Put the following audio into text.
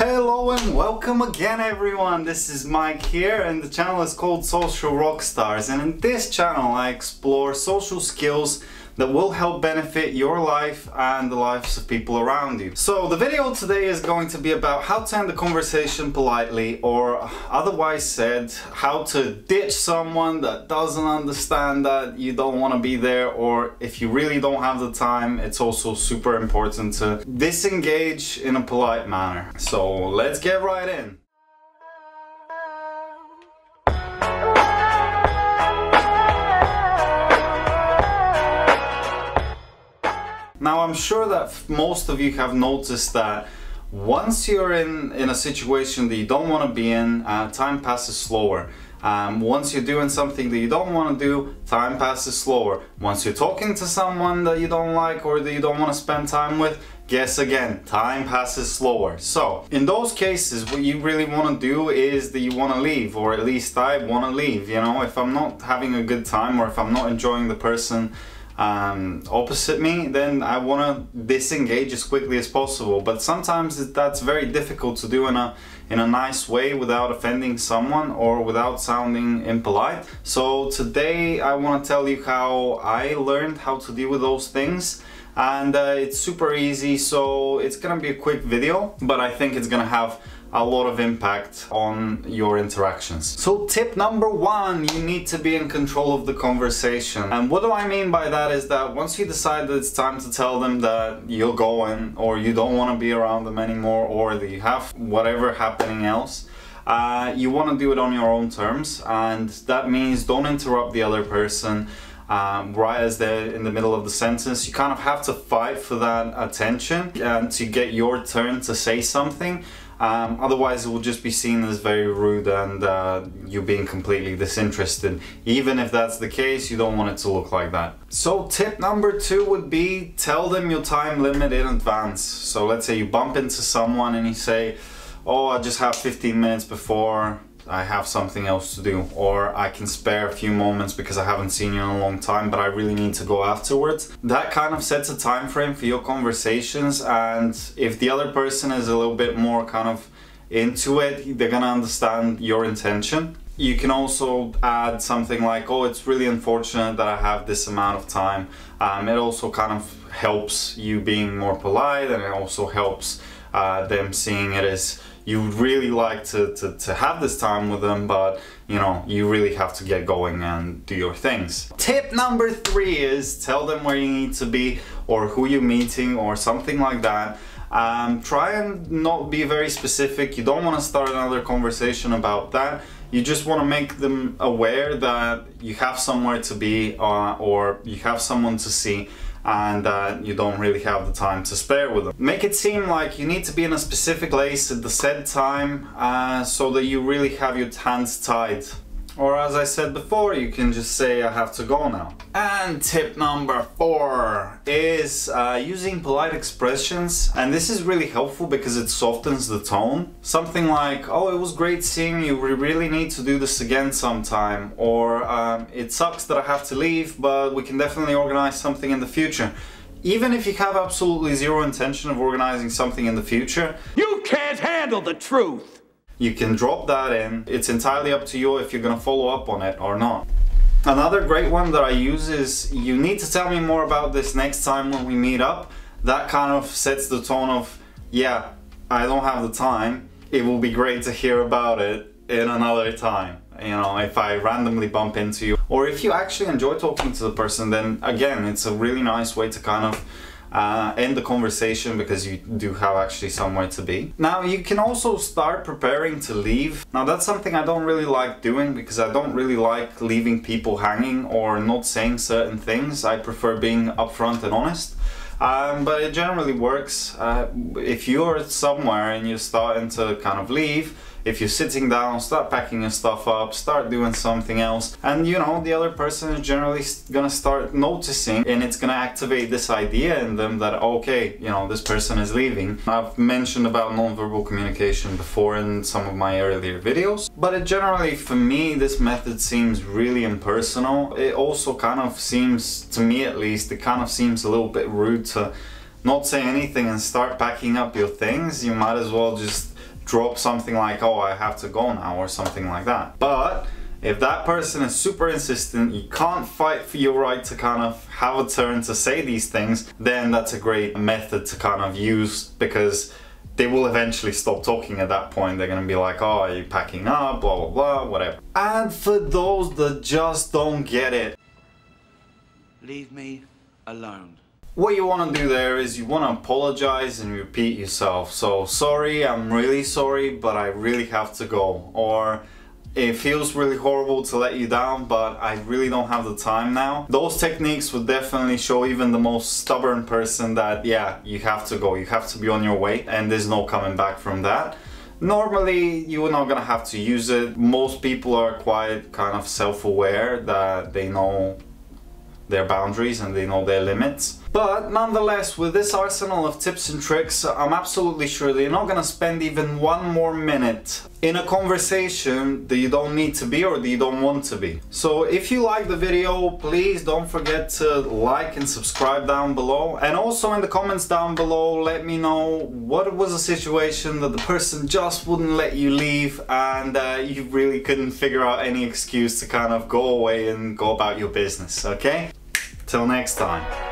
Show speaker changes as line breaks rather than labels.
Hello and welcome again everyone, this is Mike here and the channel is called Social Rockstars, and in this channel I explore social skills that will help benefit your life and the lives of people around you. So the video today is going to be about how to end the conversation politely, or otherwise said, how to ditch someone that doesn't understand that you don't want to be there, or if you really don't have the time, it's also super important to disengage in a polite manner. So let's get right in. Now I'm sure that most of you have noticed that once you're in a situation that you don't want to be in, time passes slower. Once you're doing something that you don't want to do, time passes slower. Once you're talking to someone that you don't like or that you don't want to spend time with, guess again, time passes slower. So in those cases, what you really want to do is that you want to leave, or at least I want to leave. You know, if I'm not having a good time or if I'm not enjoying the person opposite me, then I want to disengage as quickly as possible. But sometimes that's very difficult to do in a nice way without offending someone or without sounding impolite. So today I want to tell you how I learned how to deal with those things, and it's super easy. So it's gonna be a quick video, but I think it's gonna have a lot of impact on your interactions. So tip number one, you need to be in control of the conversation. And what do I mean by that is that once you decide that it's time to tell them that you're going, or you don't want to be around them anymore, or that you have whatever happening else, you want to do it on your own terms. And that means don't interrupt the other person right as they're in the middle of the sentence. You kind of have to fight for that attention and to get your turn to say something. Otherwise it will just be seen as very rude and you being completely disinterested. Even if that's the case, you don't want it to look like that. So tip number two would be, tell them your time limit in advance. So let's say you bump into someone and you say, oh, I just have 15 minutes before I have something else to do, or I can spare a few moments because I haven't seen you in a long time but I really need to go afterwards. That kind of sets a time frame for your conversations, and if the other person is a little bit more kind of into it, they're gonna understand your intention. You can also add something like, oh, it's really unfortunate that I have this amount of time. It also kind of helps you being more polite, and it also helps them seeing it as you would really like to have this time with them, but you know, you really have to get going and do your things. Tip number three is tell them where you need to be or who you're meeting or something like that. Try and not be very specific. You don't want to start another conversation about that. You just want to make them aware that you have somewhere to be or you have someone to see, and that you don't really have the time to spare with them. Make it seem like you need to be in a specific place at the said time, so that you really have your hands tied. Or as I said before, you can just say, I have to go now. And tip number four is using polite expressions. And this is really helpful because it softens the tone. Something like, oh, it was great seeing you, we really need to do this again sometime. Or it sucks that I have to leave, but we can definitely organize something in the future. Even if you have absolutely zero intention of organizing something in the future,
you can't handle the truth.
You can drop that in. It's entirely up to you if you're gonna follow up on it or not. Another great one that I use is, you need to tell me more about this next time when we meet up. That kind of sets the tone of, yeah, I don't have the time. It will be great to hear about it in another time. You know, if I randomly bump into you. Or if you actually enjoy talking to the person, then again, it's a really nice way to kind of end the conversation because you do have actually somewhere to be. Now you can also start preparing to leave. Now that's something I don't really like doing because I don't really like leaving people hanging or not saying certain things. I prefer being upfront and honest. But it generally works. If you're somewhere and you're starting to kind of leave, if you're sitting down, start packing your stuff up, start doing something else, and you know, the other person is generally gonna start noticing, and it's gonna activate this idea in them that, okay, you know, this person is leaving. I've mentioned about nonverbal communication before in some of my earlier videos, but it generally, for me, this method seems really impersonal. It also kind of seems, to me at least, it kind of seems a little bit rude to not say anything and start packing up your things. You might as well just drop something like, oh, I have to go now, or something like that. But if that person is super insistent, you can't fight for your right to kind of have a turn to say these things, then that's a great method to kind of use, because they will eventually stop talking at that point. They're gonna be like, oh, are you packing up, blah, blah, blah, whatever. And for those that just don't get it,
Leave me alone.
what you want to do there is you want to apologize and repeat yourself. So, sorry, I'm really sorry, but I really have to go. Or, it feels really horrible to let you down, but I really don't have the time now. Those techniques would definitely show even the most stubborn person that, yeah, you have to go, you have to be on your way, and there's no coming back from that. Normally, you're not gonna have to use it. Most people are quite kind of self-aware that they know their boundaries and they know their limits. But nonetheless, with this arsenal of tips and tricks, I'm absolutely sure that you're not gonna spend even one more minute in a conversation that you don't need to be or that you don't want to be. So if you like the video, please don't forget to like and subscribe down below. And also in the comments down below, let me know what was a situation that the person just wouldn't let you leave and you really couldn't figure out any excuse to kind of go away and go about your business, okay? Till next time.